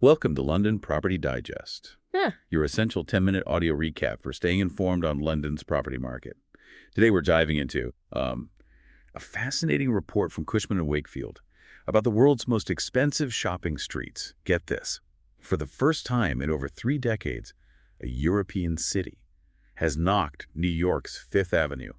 Welcome to London Property Digest, Yeah. your essential 10-minute audio recap for staying informed on London's property market. Today we're diving into a fascinating report from Cushman & Wakefield about the world's most expensive shopping streets. Get this. For the first time in over 3 decades, a European city has knocked New York's Fifth Avenue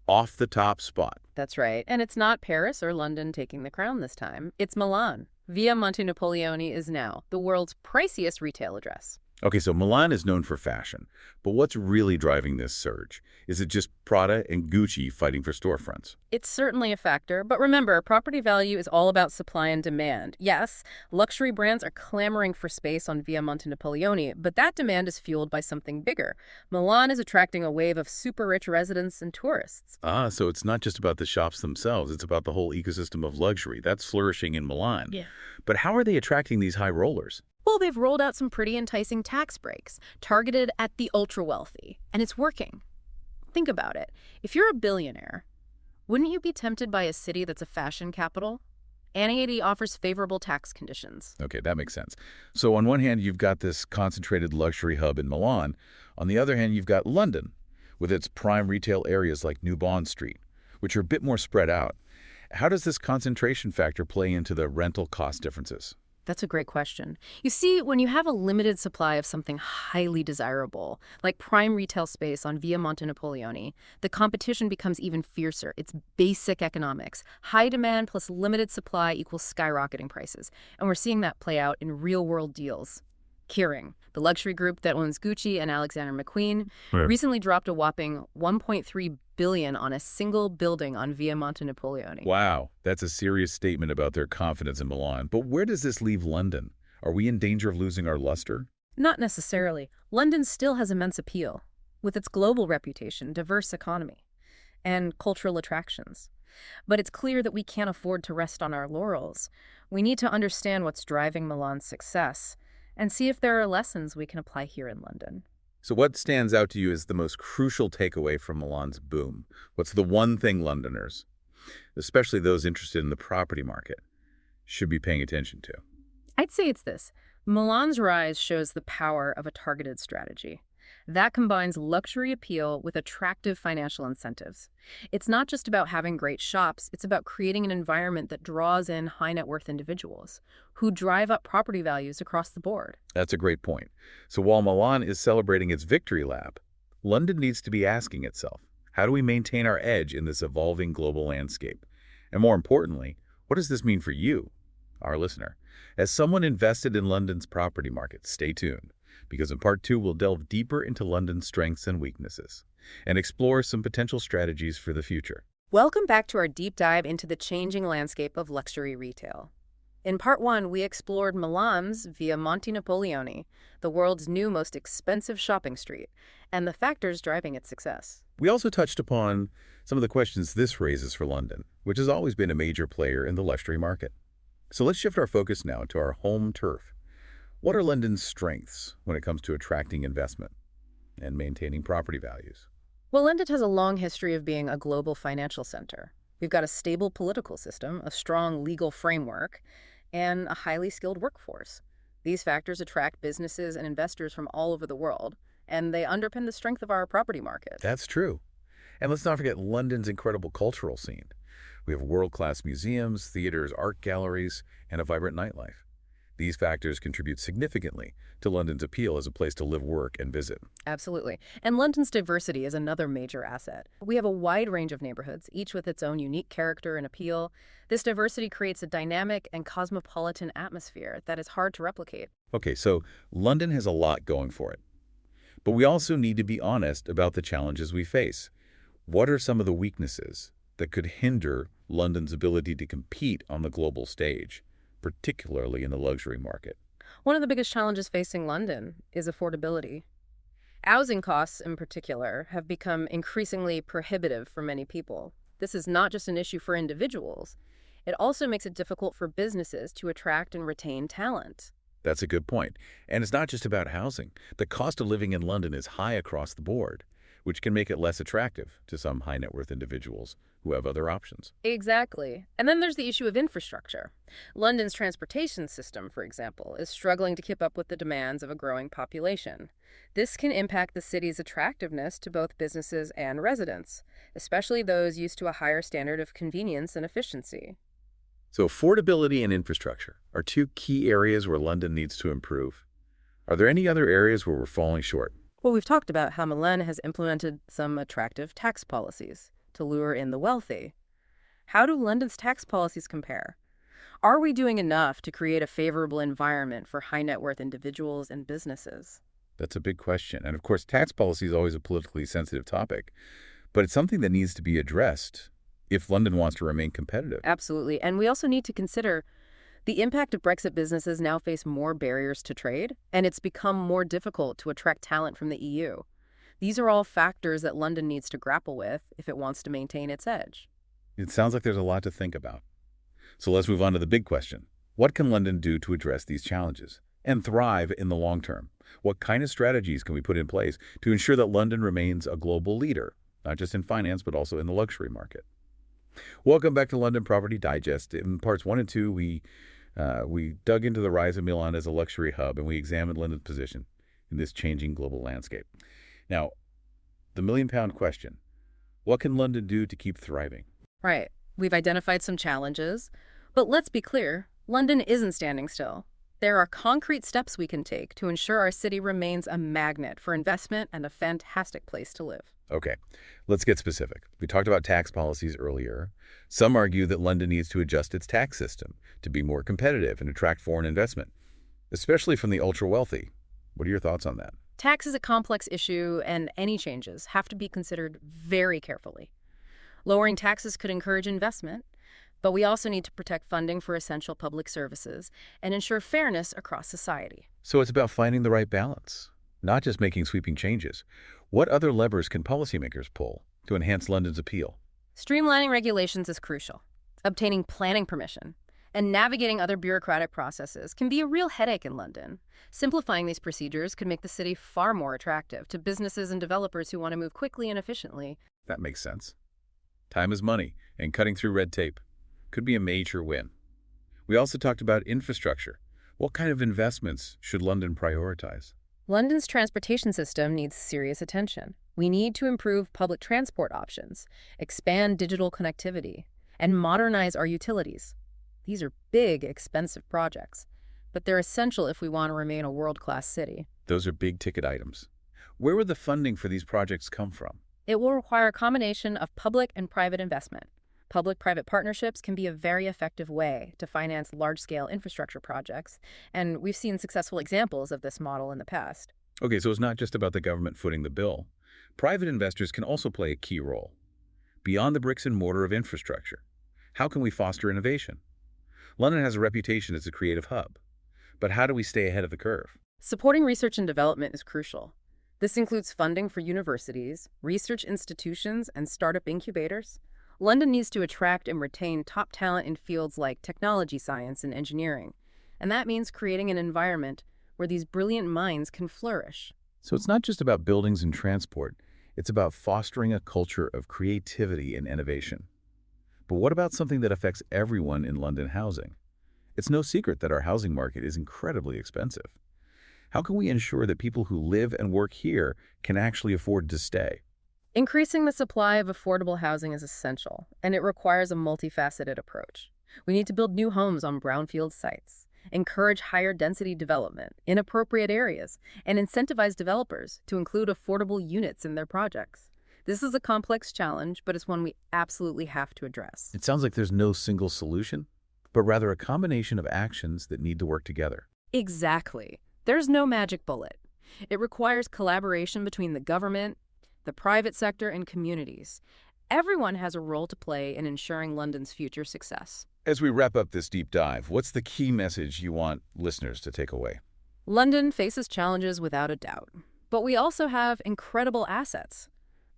off the top spot. That's right. And it's not Paris or London taking the crown this time. It's Milan. Via Monte Napoleone is now the world's priciest retail address. Okay, so Milan is known for fashion, but what's really driving this surge? Is it just Prada and Gucci fighting for storefronts? It's certainly a factor, but remember, property value is all about supply and demand. Yes, luxury brands are clamoring for space on Via Monte Napoleone, but that demand is fueled by something bigger. Milan is attracting a wave of super-rich residents and tourists. So it's not just about the shops themselves, it's about the whole ecosystem of luxury. That's flourishing in Milan. Yeah. But how are they attracting these high rollers? Well, they've rolled out some pretty enticing tax breaks, targeted at the ultra-wealthy, and it's working. Think about it. If you're a billionaire, wouldn't you be tempted by a city that's a fashion capital? Annie 80 offers favorable tax conditions. Okay, that makes sense. So on one hand, you've got this concentrated luxury hub in Milan. On the other hand, you've got London, with its prime retail areas like New Bond Street, which are a bit more spread out. How does this concentration factor play into the rental cost differences? That's a great question. You see, when you have a limited supply of something highly desirable, like prime retail space on Via Monte Napoleone, the competition becomes even fiercer. It's basic economics. High demand plus limited supply equals skyrocketing prices. And we're seeing that play out in real-world deals. Kering, the luxury group that owns Gucci and Alexander McQueen, recently dropped a whopping $1.3 billion on a single building on Via Monte Napoleone. Wow, that's a serious statement about their confidence in Milan. But where does this leave London? Are we in danger of losing our luster? Not necessarily. London still has immense appeal, with its global reputation, diverse economy, and cultural attractions. But it's clear that we can't afford to rest on our laurels. We need to understand what's driving Milan's success and see if there are lessons we can apply here in London. So what stands out to you as the most crucial takeaway from Milan's boom? What's the one thing Londoners, especially those interested in the property market, should be paying attention to? I'd say it's this. Milan's rise shows the power of a targeted strategy. That combines luxury appeal with attractive financial incentives. It's not just about having great shops, it's about creating an environment that draws in high net worth individuals who drive up property values across the board. That's a great point. So while Milan is celebrating its victory lap, London needs to be asking itself, how do we maintain our edge in this evolving global landscape? And more importantly, what does this mean for you, our listener? As someone invested in London's property market, stay tuned, because in Part 2 we'll delve deeper into London's strengths and weaknesses and explore some potential strategies for the future. Welcome back to our deep dive into the changing landscape of luxury retail. In Part 1, we explored Milan's Via Monte Napoleone, the world's new most expensive shopping street, and the factors driving its success. We also touched upon some of the questions this raises for London, which has always been a major player in the luxury market. So let's shift our focus now to our home turf. What are London's strengths when it comes to attracting investment and maintaining property values? Well, London has a long history of being a global financial center. We've got a stable political system, a strong legal framework, and a highly skilled workforce. These factors attract businesses and investors from all over the world, and they underpin the strength of our property market. That's true. And let's not forget London's incredible cultural scene. We have world-class museums, theaters, art galleries, and a vibrant nightlife. These factors contribute significantly to London's appeal as a place to live, work, and visit. Absolutely. And London's diversity is another major asset. We have a wide range of neighborhoods, each with its own unique character and appeal. This diversity creates a dynamic and cosmopolitan atmosphere that is hard to replicate. Okay, so London has a lot going for it. But we also need to be honest about the challenges we face. What are some of the weaknesses that could hinder London's ability to compete on the global stage, particularly in the luxury market? One of the biggest challenges facing London is affordability. Housing costs, in particular, have become increasingly prohibitive for many people. This is not just an issue for individuals. It also makes it difficult for businesses to attract and retain talent. That's a good point. And it's not just about housing. The cost of living in London is high across the board, which can make it less attractive to some high net worth individuals who have other options. Exactly. And then there's the issue of infrastructure. London's transportation system, for example, is struggling to keep up with the demands of a growing population. This can impact the city's attractiveness to both businesses and residents, especially those used to a higher standard of convenience and efficiency. So affordability and infrastructure are two key areas where London needs to improve. Are there any other areas where we're falling short? Well, we've talked about how Milan has implemented some attractive tax policies to lure in the wealthy. How do London's tax policies compare? Are we doing enough to create a favorable environment for high net worth individuals and businesses? That's a big question. And of course, tax policy is always a politically sensitive topic, but it's something that needs to be addressed if London wants to remain competitive. Absolutely. And we also need to consider the impact of Brexit. Businesses now face more barriers to trade, and it's become more difficult to attract talent from the EU. These are all factors that London needs to grapple with if it wants to maintain its edge. It sounds like there's a lot to think about. So let's move on to the big question. What can London do to address these challenges and thrive in the long term? What kind of strategies can we put in place to ensure that London remains a global leader, not just in finance, but also in the luxury market? Welcome back to London Property Digest. In parts 1 and 2, we dug into the rise of Milan as a luxury hub, and we examined London's position in this changing global landscape. Now, the million-pound question, what can London do to keep thriving? Right. We've identified some challenges, but let's be clear, London isn't standing still. There are concrete steps we can take to ensure our city remains a magnet for investment and a fantastic place to live. Okay, let's get specific. We talked about tax policies earlier. Some argue that London needs to adjust its tax system to be more competitive and attract foreign investment, especially from the ultra-wealthy. What are your thoughts on that? Tax is a complex issue, and any changes have to be considered very carefully. Lowering taxes could encourage investment, but we also need to protect funding for essential public services and ensure fairness across society. So it's about finding the right balance, not just making sweeping changes. What other levers can policymakers pull to enhance London's appeal? Streamlining regulations is crucial. Obtaining planning permission and navigating other bureaucratic processes can be a real headache in London. Simplifying these procedures could make the city far more attractive to businesses and developers who want to move quickly and efficiently. That makes sense. Time is money, and cutting through red tape could be a major win. We also talked about infrastructure. What kind of investments should London prioritize? London's transportation system needs serious attention. We need to improve public transport options, expand digital connectivity, and modernize our utilities. These are big, expensive projects, but they're essential if we want to remain a world-class city. Those are big-ticket items. Where would the funding for these projects come from? It will require a combination of public and private investment. Public-private partnerships can be a very effective way to finance large-scale infrastructure projects, and we've seen successful examples of this model in the past. Okay, so it's not just about the government footing the bill. Private investors can also play a key role. Beyond the bricks and mortar of infrastructure, how can we foster innovation? London has a reputation as a creative hub, but how do we stay ahead of the curve? Supporting research and development is crucial. This includes funding for universities, research institutions, and startup incubators. London needs to attract and retain top talent in fields like technology, science, and engineering. And that means creating an environment where these brilliant minds can flourish. So it's not just about buildings and transport. It's about fostering a culture of creativity and innovation. But what about something that affects everyone in London: housing? It's no secret that our housing market is incredibly expensive. How can we ensure that people who live and work here can actually afford to stay? Increasing the supply of affordable housing is essential, and it requires a multifaceted approach. We need to build new homes on brownfield sites, encourage higher density development in appropriate areas, and incentivize developers to include affordable units in their projects. This is a complex challenge, but it's one we absolutely have to address. It sounds like there's no single solution, but rather a combination of actions that need to work together. Exactly. There's no magic bullet. It requires collaboration between the government, the private sector, and communities. Everyone has a role to play in ensuring London's future success. As we wrap up this deep dive, what's the key message you want listeners to take away? London faces challenges without a doubt, but we also have incredible assets.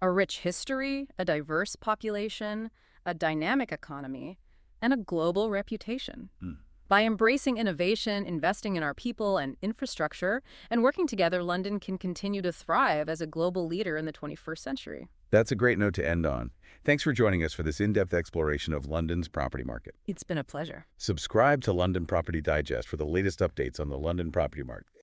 A rich history, a diverse population, a dynamic economy, and a global reputation. By embracing innovation, investing in our people and infrastructure, and working together, London can continue to thrive as a global leader in the 21st century. That's a great note to end on. Thanks for joining us for this in-depth exploration of London's property market. It's been a pleasure. Subscribe to London Property Digest for the latest updates on the London property market.